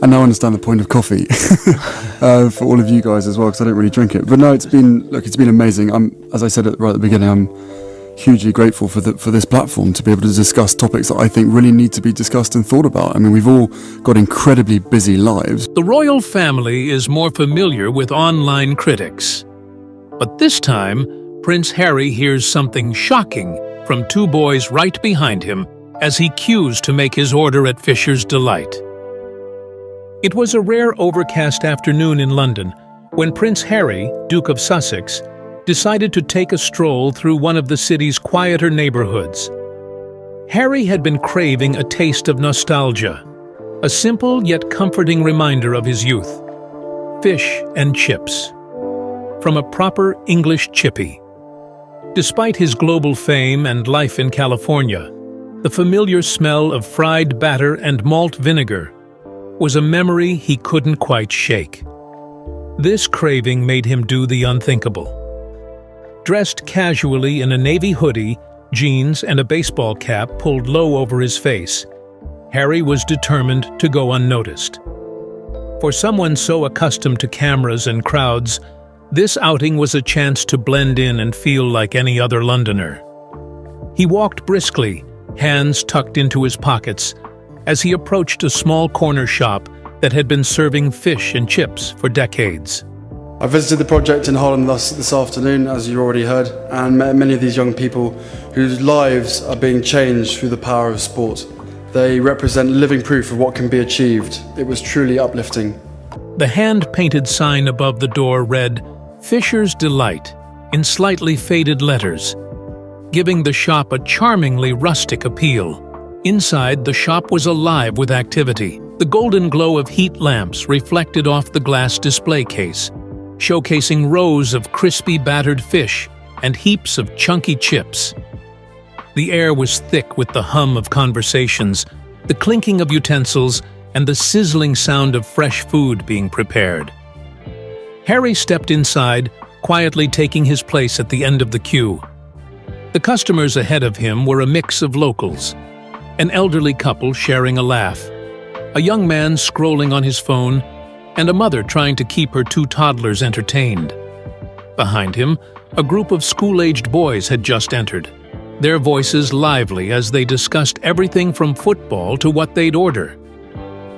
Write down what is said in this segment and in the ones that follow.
And now I understand the point of coffee for all of you guys as well, because I don't really drink it. But no, it's been amazing. As I said right at the beginning, I'm hugely grateful for this platform to be able to discuss topics that I think really need to be discussed and thought about. I mean, we've all got incredibly busy lives. The royal family is more familiar with online critics. But this time, Prince Harry hears something shocking from two boys right behind him as he queues to make his order at Fisher's Delight. It was a rare overcast afternoon in London when Prince Harry, Duke of Sussex, decided to take a stroll through one of the city's quieter neighborhoods. Harry had been craving a taste of nostalgia, a simple yet comforting reminder of his youth. Fish and chips. From a proper English chippy. Despite his global fame and life in California, the familiar smell of fried batter and malt vinegar was a memory he couldn't quite shake. This craving made him do the unthinkable. Dressed casually in a navy hoodie, jeans, and a baseball cap pulled low over his face, Harry was determined to go unnoticed. For someone so accustomed to cameras and crowds, this outing was a chance to blend in and feel like any other Londoner. He walked briskly, hands tucked into his pockets, as he approached a small corner shop that had been serving fish and chips for decades. I visited the project in Holland this afternoon, as you already heard, and met many of these young people whose lives are being changed through the power of sport. They represent living proof of what can be achieved. It was truly uplifting. The hand-painted sign above the door read, "Fisher's Delight," in slightly faded letters, giving the shop a charmingly rustic appeal. Inside, the shop was alive with activity. The golden glow of heat lamps reflected off the glass display case, showcasing rows of crispy battered fish and heaps of chunky chips. The air was thick with the hum of conversations, the clinking of utensils, and the sizzling sound of fresh food being prepared. Harry stepped inside, quietly taking his place at the end of the queue. The customers ahead of him were a mix of locals, an elderly couple sharing a laugh, a young man scrolling on his phone, and a mother trying to keep her two toddlers entertained. Behind him, a group of school-aged boys had just entered, their voices lively as they discussed everything from football to what they'd order.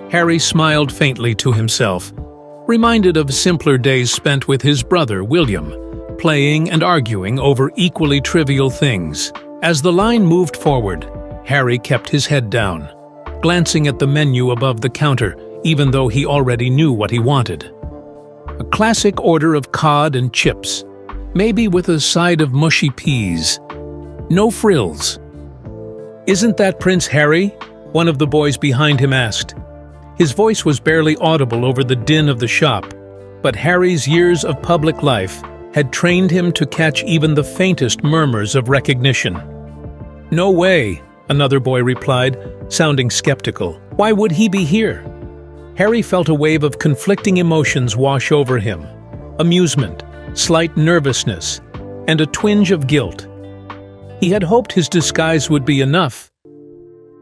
Harry smiled faintly to himself, reminded of simpler days spent with his brother, William, playing and arguing over equally trivial things. As the line moved forward, Harry kept his head down, glancing at the menu above the counter, even though he already knew what he wanted. A classic order of cod and chips, maybe with a side of mushy peas. No frills. "Isn't that Prince Harry?" one of the boys behind him asked. His voice was barely audible over the din of the shop, but Harry's years of public life had trained him to catch even the faintest murmurs of recognition. "No way," another boy replied, sounding skeptical. "Why would he be here?" Harry felt a wave of conflicting emotions wash over him. Amusement, slight nervousness, and a twinge of guilt. He had hoped his disguise would be enough.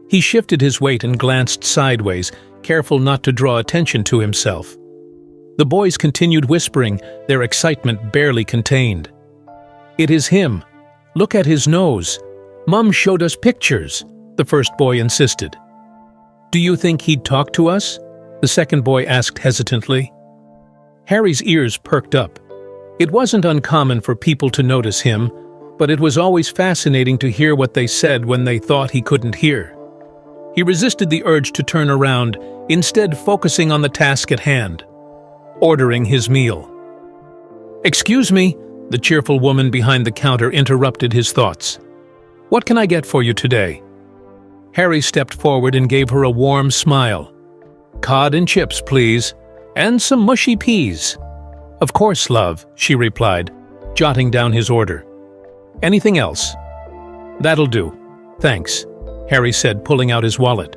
He shifted his weight and glanced sideways, careful not to draw attention to himself. The boys continued whispering, their excitement barely contained. "It is him. Look at his nose. Mum showed us pictures," the first boy insisted. "Do you think he'd talk to us?" the second boy asked hesitantly. Harry's ears perked up. It wasn't uncommon for people to notice him, but it was always fascinating to hear what they said when they thought he couldn't hear. He resisted the urge to turn around, instead focusing on the task at hand, ordering his meal. "Excuse me," the cheerful woman behind the counter interrupted his thoughts. "What can I get for you today?" Harry stepped forward and gave her a warm smile. "Cod and chips, please, and some mushy peas." "Of course, love," she replied, jotting down his order. "Anything else?" "That'll do. Thanks," Harry said, pulling out his wallet.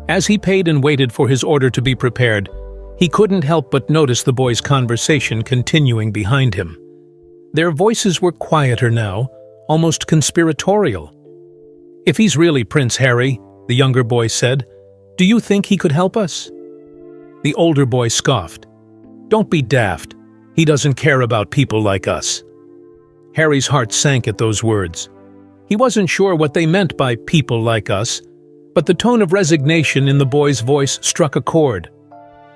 As he paid and waited for his order to be prepared, he couldn't help but notice the boys' conversation continuing behind him. Their voices were quieter now, almost conspiratorial. "If he's really Prince Harry," the younger boy said, Do you think he could help us?" The older boy scoffed. "Don't be daft. He doesn't care about people like us." Harry's heart sank at those words. He wasn't sure what they meant by people like us, but the tone of resignation in the boy's voice struck a chord.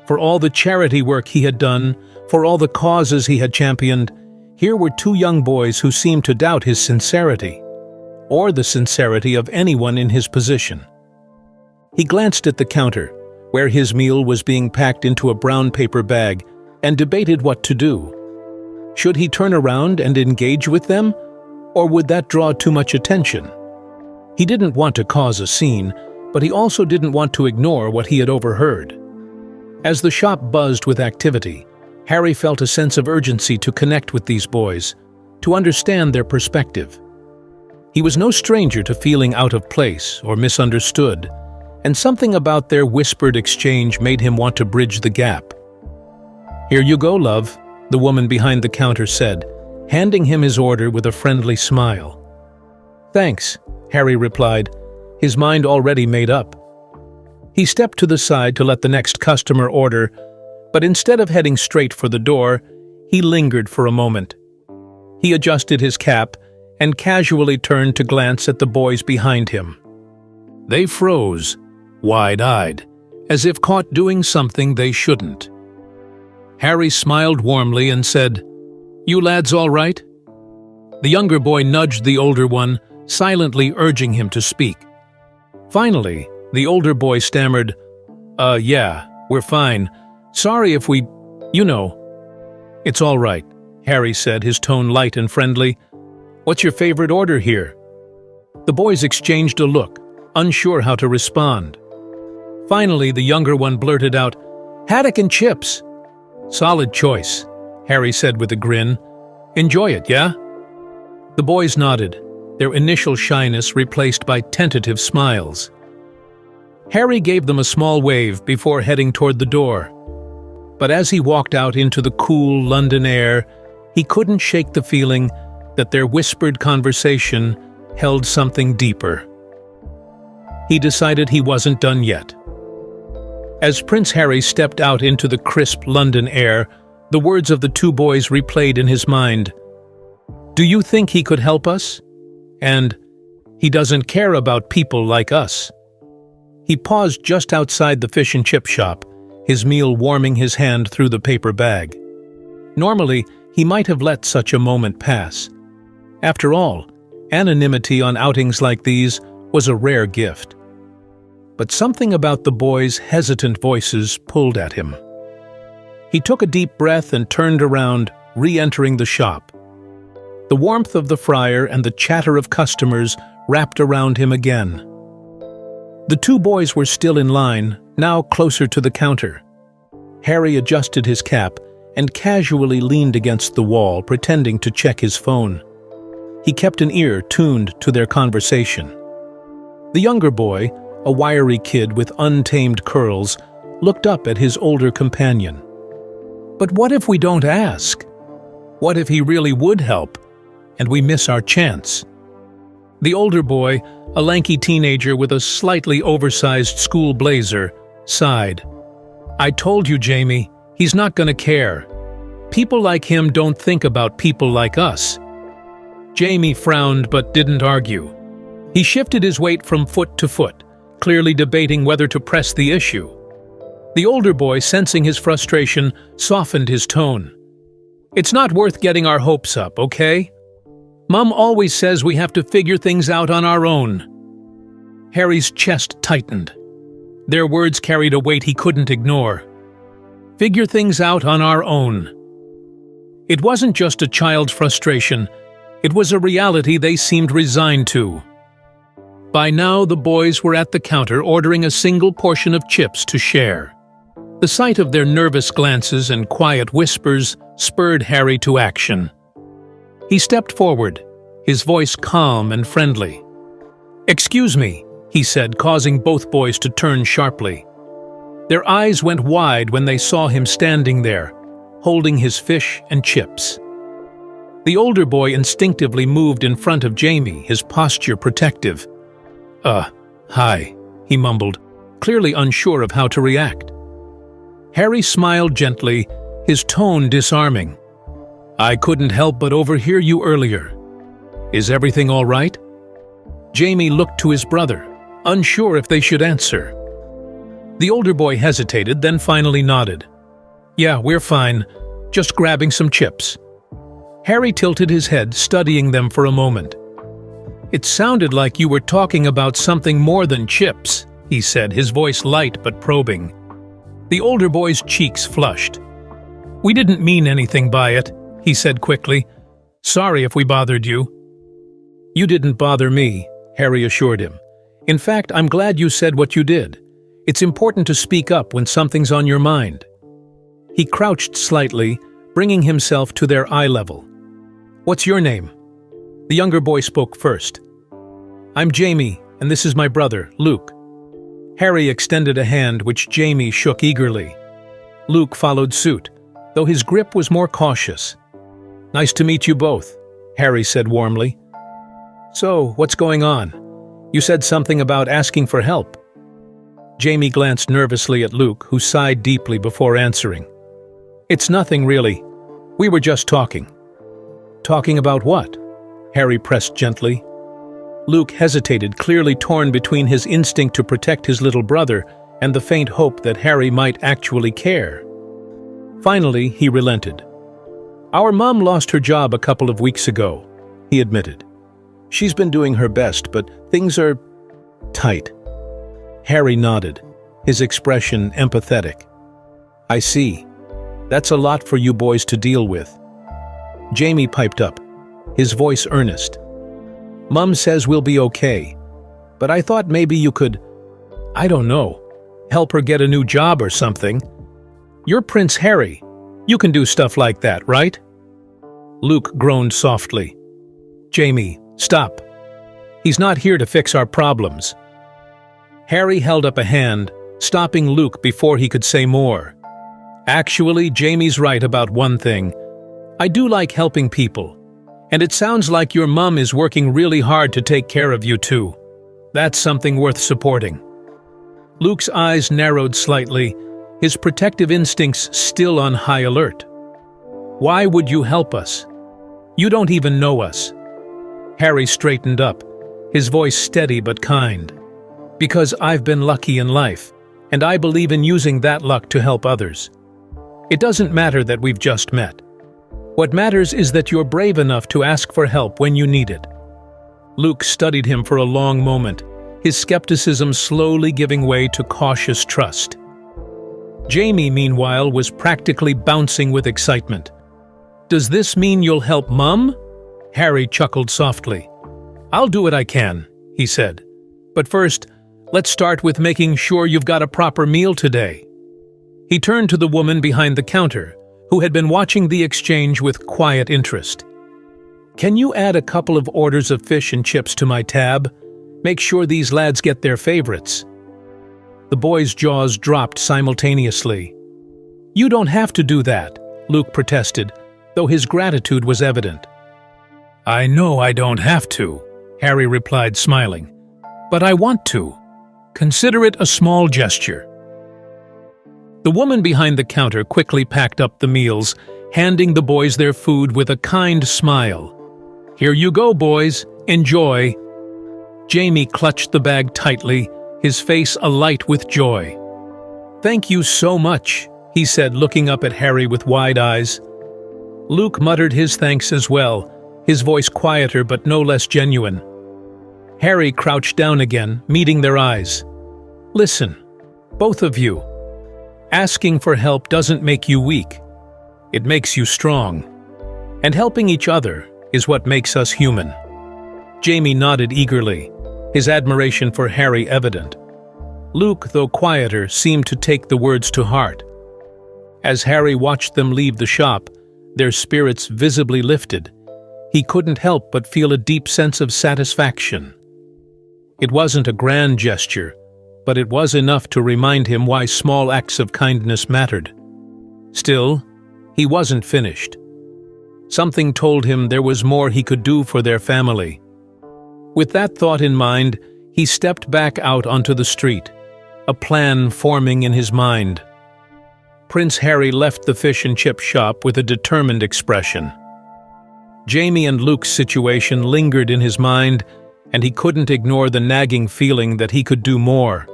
For all the charity work he had done, for all the causes he had championed, here were two young boys who seemed to doubt his sincerity, or the sincerity of anyone in his position. He glanced at the counter, where his meal was being packed into a brown paper bag, and debated what to do. Should he turn around and engage with them, or would that draw too much attention? He didn't want to cause a scene, but he also didn't want to ignore what he had overheard. As the shop buzzed with activity, Harry felt a sense of urgency to connect with these boys, to understand their perspective. He was no stranger to feeling out of place or misunderstood, and something about their whispered exchange made him want to bridge the gap. "Here you go, love," the woman behind the counter said, handing him his order with a friendly smile. "Thanks," Harry replied, his mind already made up. He stepped to the side to let the next customer order, but instead of heading straight for the door, he lingered for a moment. He adjusted his cap and casually turned to glance at the boys behind him. They froze, wide-eyed, as if caught doing something they shouldn't. Harry smiled warmly and said, "You lads all right?" The younger boy nudged the older one, silently urging him to speak. Finally, the older boy stammered, Yeah, we're fine. Sorry if we, you know." "It's all right," Harry said, his tone light and friendly. "What's your favorite order here?" The boys exchanged a look, unsure how to respond. Finally, the younger one blurted out, "Haddock and chips." "Solid choice," Harry said with a grin. "Enjoy it, yeah?" The boys nodded, their initial shyness replaced by tentative smiles. Harry gave them a small wave before heading toward the door. But as he walked out into the cool London air, he couldn't shake the feeling that their whispered conversation held something deeper. He decided he wasn't done yet. As Prince Harry stepped out into the crisp London air, the words of the two boys replayed in his mind. "Do you think he could help us?" And, "He doesn't care about people like us." He paused just outside the fish and chip shop, his meal warming his hand through the paper bag. Normally, he might have let such a moment pass. After all, anonymity on outings like these was a rare gift. But something about the boys' hesitant voices pulled at him. He took a deep breath and turned around, re-entering the shop. The warmth of the fryer and the chatter of customers wrapped around him again. The two boys were still in line, now closer to the counter. Harry adjusted his cap and casually leaned against the wall, pretending to check his phone. He kept an ear tuned to their conversation. The younger boy, a wiry kid with untamed curls, looked up at his older companion. "But what if we don't ask? What if he really would help, and we miss our chance?" The older boy, a lanky teenager with a slightly oversized school blazer, sighed. "I told you, Jamie, he's not gonna care. People like him don't think about people like us." Jamie frowned but didn't argue. He shifted his weight from foot to foot, clearly debating whether to press the issue. The older boy, sensing his frustration, softened his tone. "It's not worth getting our hopes up, okay? Mom always says we have to figure things out on our own." Harry's chest tightened. Their words carried a weight he couldn't ignore. Figure things out on our own. It wasn't just a child's frustration, it was a reality they seemed resigned to. By now, the boys were at the counter ordering a single portion of chips to share. The sight of their nervous glances and quiet whispers spurred Harry to action. He stepped forward, his voice calm and friendly. "Excuse me," he said, causing both boys to turn sharply. Their eyes went wide when they saw him standing there, holding his fish and chips. The older boy instinctively moved in front of Jamie, his posture protective. Hi," he mumbled, clearly unsure of how to react. Harry smiled gently, his tone disarming. "I couldn't help but overhear you earlier. Is everything all right?" Jamie looked to his brother, unsure if they should answer. The older boy hesitated, then finally nodded. "Yeah, we're fine. Just grabbing some chips." Harry tilted his head, studying them for a moment. "It sounded like you were talking about something more than chips," he said, his voice light but probing. The older boy's cheeks flushed. "We didn't mean anything by it," he said quickly. "Sorry if we bothered you." "You didn't bother me," Harry assured him. "In fact, I'm glad you said what you did. It's important to speak up when something's on your mind." He crouched slightly, bringing himself to their eye level. "What's your name?" The younger boy spoke first. "I'm Jamie, and this is my brother, Luke." Harry extended a hand which Jamie shook eagerly. Luke followed suit, though his grip was more cautious. "Nice to meet you both," Harry said warmly. "So, what's going on? You said something about asking for help." Jamie glanced nervously at Luke, who sighed deeply before answering. "It's nothing, really. We were just talking." "Talking about what?" Harry pressed gently. Luke hesitated, clearly torn between his instinct to protect his little brother and the faint hope that Harry might actually care. Finally, he relented. "Our mom lost her job a couple of weeks ago," he admitted. "She's been doing her best, but things are tight." Harry nodded, his expression empathetic. "I see. That's a lot for you boys to deal with." Jamie piped up, his voice earnest. "Mum says we'll be okay, but I thought maybe you could, I don't know, help her get a new job or something. You're Prince Harry. You can do stuff like that, right?" Luke groaned softly. "Jamie, stop. He's not here to fix our problems." Harry held up a hand, stopping Luke before he could say more. "Actually, Jamie's right about one thing. I do like helping people. And it sounds like your mum is working really hard to take care of you too. That's something worth supporting." Luke's eyes narrowed slightly, his protective instincts still on high alert. "Why would you help us? You don't even know us." Harry straightened up, his voice steady but kind. "Because I've been lucky in life, and I believe in using that luck to help others. It doesn't matter that we've just met. What matters is that you're brave enough to ask for help when you need it." Luke studied him for a long moment, his skepticism slowly giving way to cautious trust. Jamie, meanwhile, was practically bouncing with excitement. "Does this mean you'll help Mum?" Harry chuckled softly. "I'll do what I can," he said. "But first, let's start with making sure you've got a proper meal today." He turned to the woman behind the counter, who had been watching the exchange with quiet interest. "Can you add a couple of orders of fish and chips to my tab? Make sure these lads get their favorites." The boy's jaws dropped simultaneously. "You don't have to do that," Luke protested, though his gratitude was evident. "I know I don't have to," Harry replied, smiling. "But I want to. Consider it a small gesture." The woman behind the counter quickly packed up the meals, handing the boys their food with a kind smile. "Here you go, boys. Enjoy." Jamie clutched the bag tightly, his face alight with joy. "Thank you so much," he said, looking up at Harry with wide eyes. Luke muttered his thanks as well, his voice quieter but no less genuine. Harry crouched down again, meeting their eyes. "Listen, both of you. Asking for help doesn't make you weak. It makes you strong. And helping each other is what makes us human." Jamie nodded eagerly, his admiration for Harry evident. Luke, though quieter, seemed to take the words to heart. As Harry watched them leave the shop, their spirits visibly lifted. He couldn't help but feel a deep sense of satisfaction. It wasn't a grand gesture, but it was enough to remind him why small acts of kindness mattered. Still, he wasn't finished. Something told him there was more he could do for their family. With that thought in mind, he stepped back out onto the street, a plan forming in his mind. Prince Harry left the fish and chip shop with a determined expression. Jamie and Luke's situation lingered in his mind, and he couldn't ignore the nagging feeling that he could do more.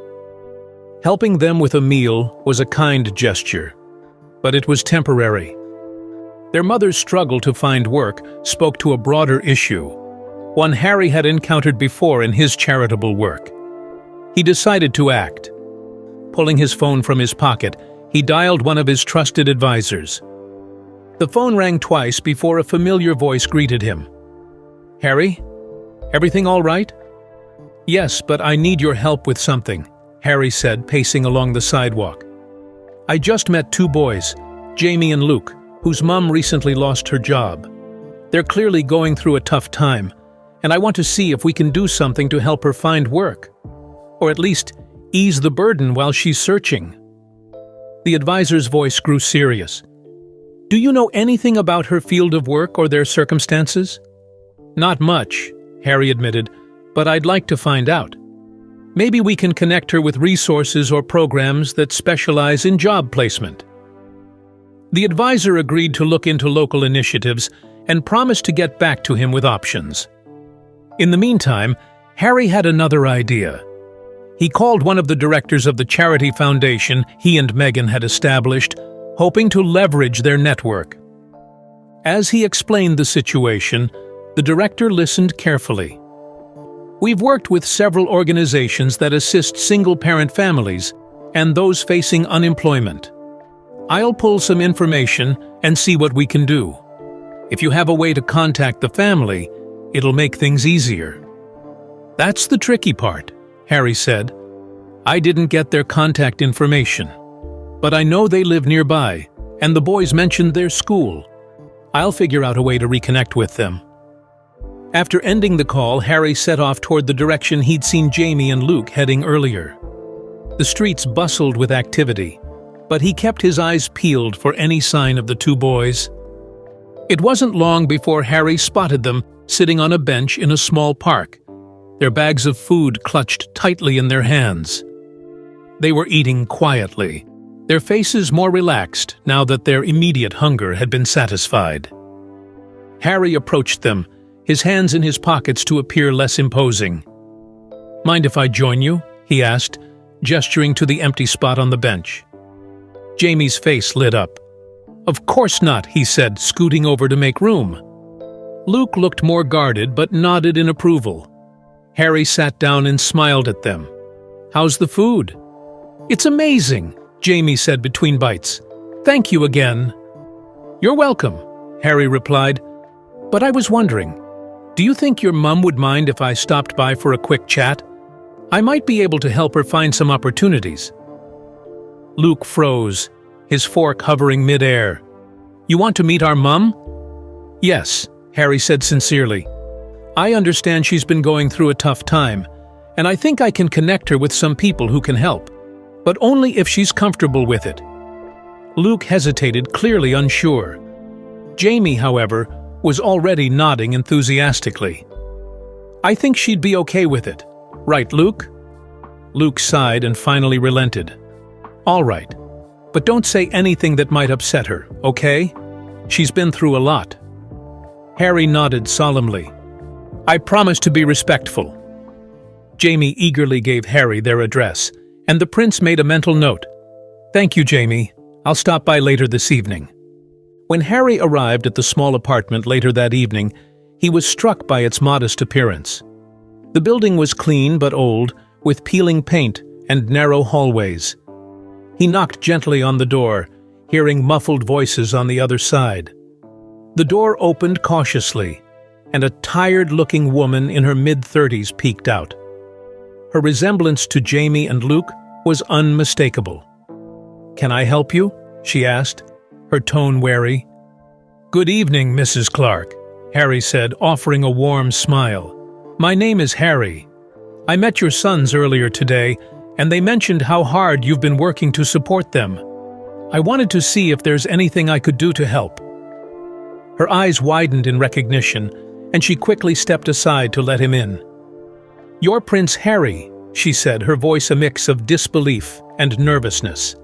Helping them with a meal was a kind gesture, but it was temporary. Their mother's struggle to find work spoke to a broader issue, one Harry had encountered before in his charitable work. He decided to act. Pulling his phone from his pocket, he dialed one of his trusted advisors. The phone rang twice before a familiar voice greeted him. "Harry? Everything all right?" "Yes, but I need your help with something," Harry said, pacing along the sidewalk. "I just met two boys, Jamie and Luke, whose mom recently lost her job. They're clearly going through a tough time, and I want to see if we can do something to help her find work, or at least ease the burden while she's searching." The advisor's voice grew serious. "Do you know anything about her field of work or their circumstances?" "Not much," Harry admitted, "but I'd like to find out. Maybe we can connect her with resources or programs that specialize in job placement." The advisor agreed to look into local initiatives and promised to get back to him with options. In the meantime, Harry had another idea. He called one of the directors of the charity foundation he and Meghan had established, hoping to leverage their network. As he explained the situation, the director listened carefully. "We've worked with several organizations that assist single-parent families and those facing unemployment. I'll pull some information and see what we can do. If you have a way to contact the family, it'll make things easier." "That's the tricky part," Harry said. "I didn't get their contact information, but I know they live nearby, and the boys mentioned their school. I'll figure out a way to reconnect with them." After ending the call, Harry set off toward the direction he'd seen Jamie and Luke heading earlier. The streets bustled with activity, but he kept his eyes peeled for any sign of the two boys. It wasn't long before Harry spotted them sitting on a bench in a small park, their bags of food clutched tightly in their hands. They were eating quietly, their faces more relaxed now that their immediate hunger had been satisfied. Harry approached them, his hands in his pockets to appear less imposing. "Mind if I join you?" he asked, gesturing to the empty spot on the bench. Jamie's face lit up. "Of course not," he said, scooting over to make room. Luke looked more guarded but nodded in approval. Harry sat down and smiled at them. "How's the food?" "It's amazing," Jamie said between bites. "Thank you again." "You're welcome," Harry replied. "But I was wondering, do you think your mum would mind if I stopped by for a quick chat? I might be able to help her find some opportunities." Luke froze, his fork hovering mid-air. "You want to meet our mum?" "Yes," Harry said sincerely. "I understand she's been going through a tough time, and I think I can connect her with some people who can help, but only if she's comfortable with it." Luke hesitated, clearly unsure. Jamie, however, was already nodding enthusiastically. "I think she'd be okay with it. Right, Luke?" Luke sighed and finally relented. "All right, but don't say anything that might upset her, okay? She's been through a lot." Harry nodded solemnly. "I promise to be respectful." Jamie eagerly gave Harry their address, and the prince made a mental note. "Thank you, Jamie. I'll stop by later this evening." When Harry arrived at the small apartment later that evening, he was struck by its modest appearance. The building was clean but old, with peeling paint and narrow hallways. He knocked gently on the door, hearing muffled voices on the other side. The door opened cautiously, and a tired-looking woman in her mid-30s peeked out. Her resemblance to Jamie and Luke was unmistakable. "Can I help you?" she asked, her tone wary. "Good evening, Mrs. Clark," Harry said, offering a warm smile. "My name is Harry. I met your sons earlier today, and they mentioned how hard you've been working to support them. I wanted to see if there's anything I could do to help." Her eyes widened in recognition, and she quickly stepped aside to let him in. "You're Prince Harry," she said, her voice a mix of disbelief and nervousness.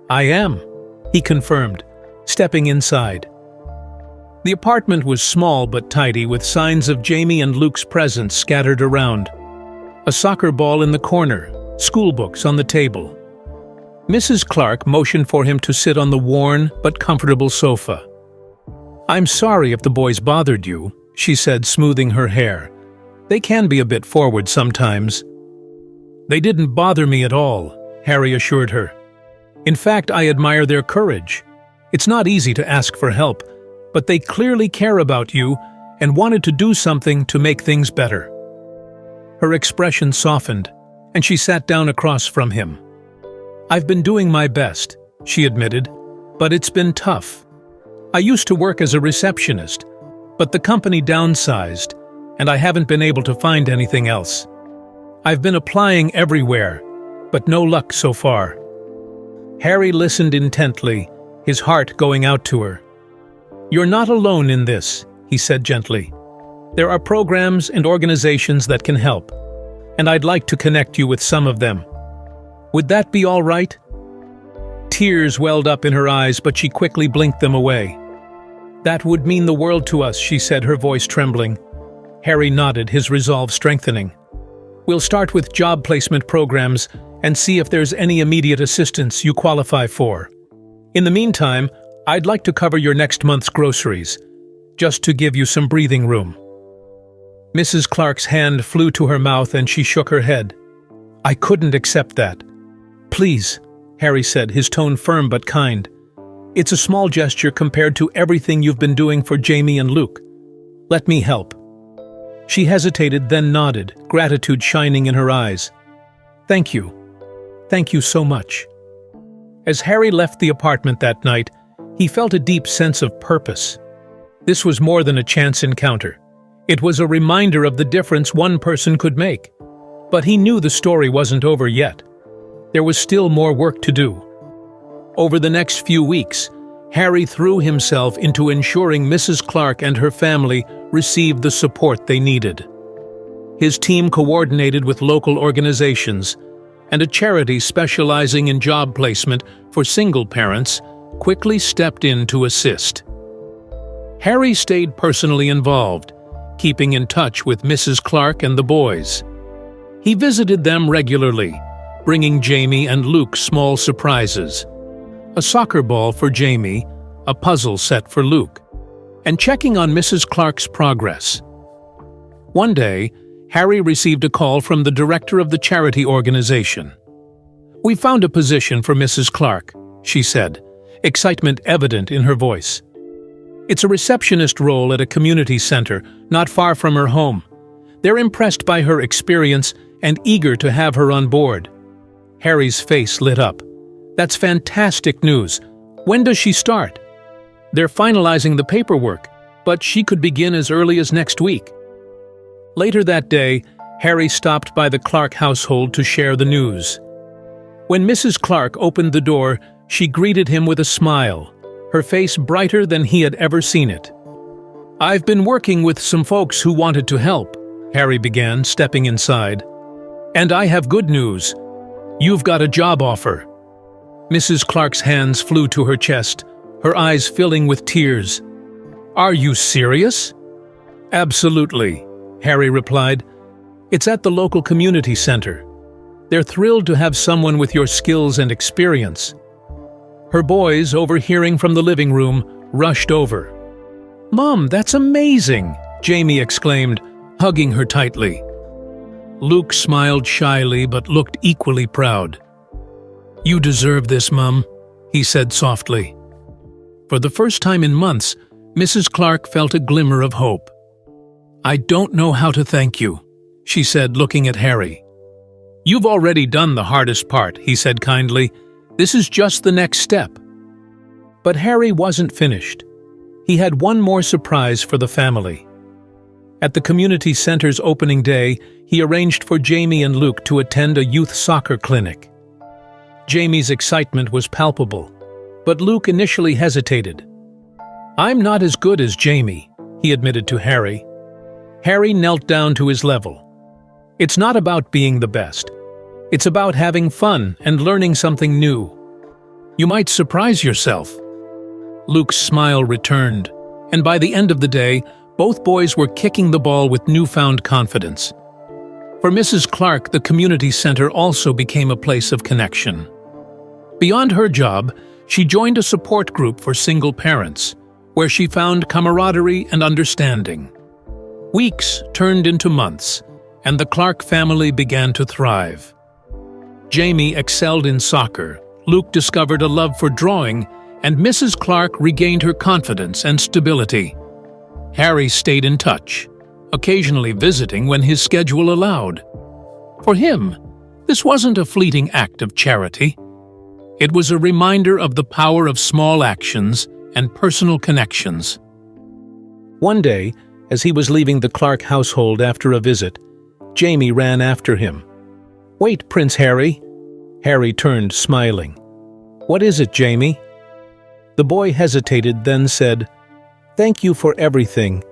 "I am," he confirmed, stepping inside. The apartment was small but tidy, with signs of Jamie and Luke's presence scattered around. A soccer ball in the corner, school books on the table. Mrs. Clark motioned for him to sit on the worn but comfortable sofa. "I'm sorry if the boys bothered you," she said, smoothing her hair. "They can be a bit forward sometimes." "They didn't bother me at all," Harry assured her. "In fact, I admire their courage. It's not easy to ask for help, but they clearly care about you and wanted to do something to make things better." Her expression softened, and she sat down across from him. "I've been doing my best," she admitted, "but it's been tough. I used to work as a receptionist, but the company downsized, and I haven't been able to find anything else. I've been applying everywhere, but no luck so far." Harry listened intently, his heart going out to her. "You're not alone in this," he said gently. "There are programs and organizations that can help, and I'd like to connect you with some of them. Would that be all right?" Tears welled up in her eyes, but she quickly blinked them away. "That would mean the world to us," she said, her voice trembling. Harry nodded, his resolve strengthening. "We'll start with job placement programs and see if there's any immediate assistance you qualify for. In the meantime, I'd like to cover your next month's groceries, just to give you some breathing room." Mrs. Clark's hand flew to her mouth and she shook her head. "I couldn't accept that." "Please," Harry said, his tone firm but kind. "It's a small gesture compared to everything you've been doing for Jamie and Luke. Let me help." She hesitated, then nodded, gratitude shining in her eyes. "Thank you. Thank you so much." As Harry left the apartment that night, he felt a deep sense of purpose. This was more than a chance encounter. It was a reminder of the difference one person could make. But he knew the story wasn't over yet. There was still more work to do. Over the next few weeks, Harry threw himself into ensuring Mrs. Clark and her family received the support they needed. His team coordinated with local organizations, and a charity specializing in job placement for single parents quickly stepped in to assist. Harry stayed personally involved, keeping in touch with Mrs. Clark and the boys. He visited them regularly, bringing Jamie and Luke small surprises. A soccer ball for Jamie, a puzzle set for Luke, and checking on Mrs. Clark's progress. One day, Harry received a call from the director of the charity organization. "We found a position for Mrs. Clark," she said, excitement evident in her voice. "It's a receptionist role at a community center not far from her home. They're impressed by her experience and eager to have her on board." Harry's face lit up. "That's fantastic news. When does she start?" "They're finalizing the paperwork, but she could begin as early as next week." Later that day, Harry stopped by the Clark household to share the news. When Mrs. Clark opened the door, she greeted him with a smile, her face brighter than he had ever seen it. "I've been working with some folks who wanted to help," Harry began, stepping inside. "And I have good news. You've got a job offer." Mrs. Clark's hands flew to her chest, her eyes filling with tears. "Are you serious?" "Absolutely," Harry replied. "It's at the local community center. They're thrilled to have someone with your skills and experience." Her boys, overhearing from the living room, rushed over. "Mom, that's amazing!" Jamie exclaimed, hugging her tightly. Luke smiled shyly but looked equally proud. "You deserve this, Mum," he said softly. For the first time in months, Mrs. Clark felt a glimmer of hope. "I don't know how to thank you," she said, looking at Harry. "You've already done the hardest part," he said kindly. "This is just the next step." But Harry wasn't finished. He had one more surprise for the family. At the community center's opening day, he arranged for Jamie and Luke to attend a youth soccer clinic. Jamie's excitement was palpable, but Luke initially hesitated. "I'm not as good as Jamie," he admitted to Harry. Harry knelt down to his level. It's not about being the best. It's about having fun and learning something new. You might surprise yourself. Luke's smile returned, and by the end of the day, both boys were kicking the ball with newfound confidence. For Mrs. Clark, the community center also became a place of connection. Beyond her job, she joined a support group for single parents, where she found camaraderie and understanding. Weeks turned into months, and the Clark family began to thrive. Jamie excelled in soccer, Luke discovered a love for drawing, and Mrs. Clark regained her confidence and stability. Harry stayed in touch, occasionally visiting when his schedule allowed. For him, this wasn't a fleeting act of charity. It was a reminder of the power of small actions and personal connections. One day, as he was leaving the Clark household after a visit, Jamie ran after him. "Wait, Prince Harry." Harry turned, smiling. "What is it, Jamie?" The boy hesitated, then said, "Thank you for everything.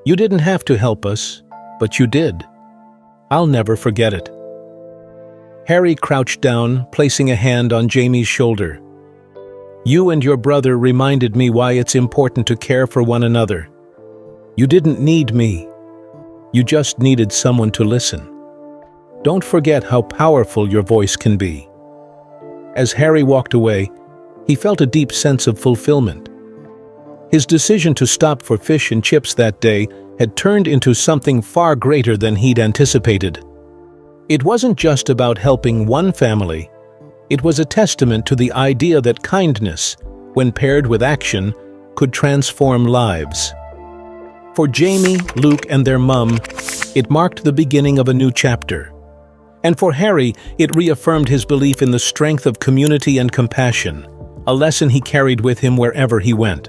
You didn't have to help us, but you did. I'll never forget it." Harry crouched down, placing a hand on Jamie's shoulder. "You and your brother reminded me why it's important to care for one another. You didn't need me. You just needed someone to listen. Don't forget how powerful your voice can be." As Harry walked away, he felt a deep sense of fulfillment. His decision to stop for fish and chips that day had turned into something far greater than he'd anticipated. It wasn't just about helping one family. It was a testament to the idea that kindness, when paired with action, could transform lives. For Jamie, Luke, and their mum, it marked the beginning of a new chapter. And for Harry, it reaffirmed his belief in the strength of community and compassion, a lesson he carried with him wherever he went.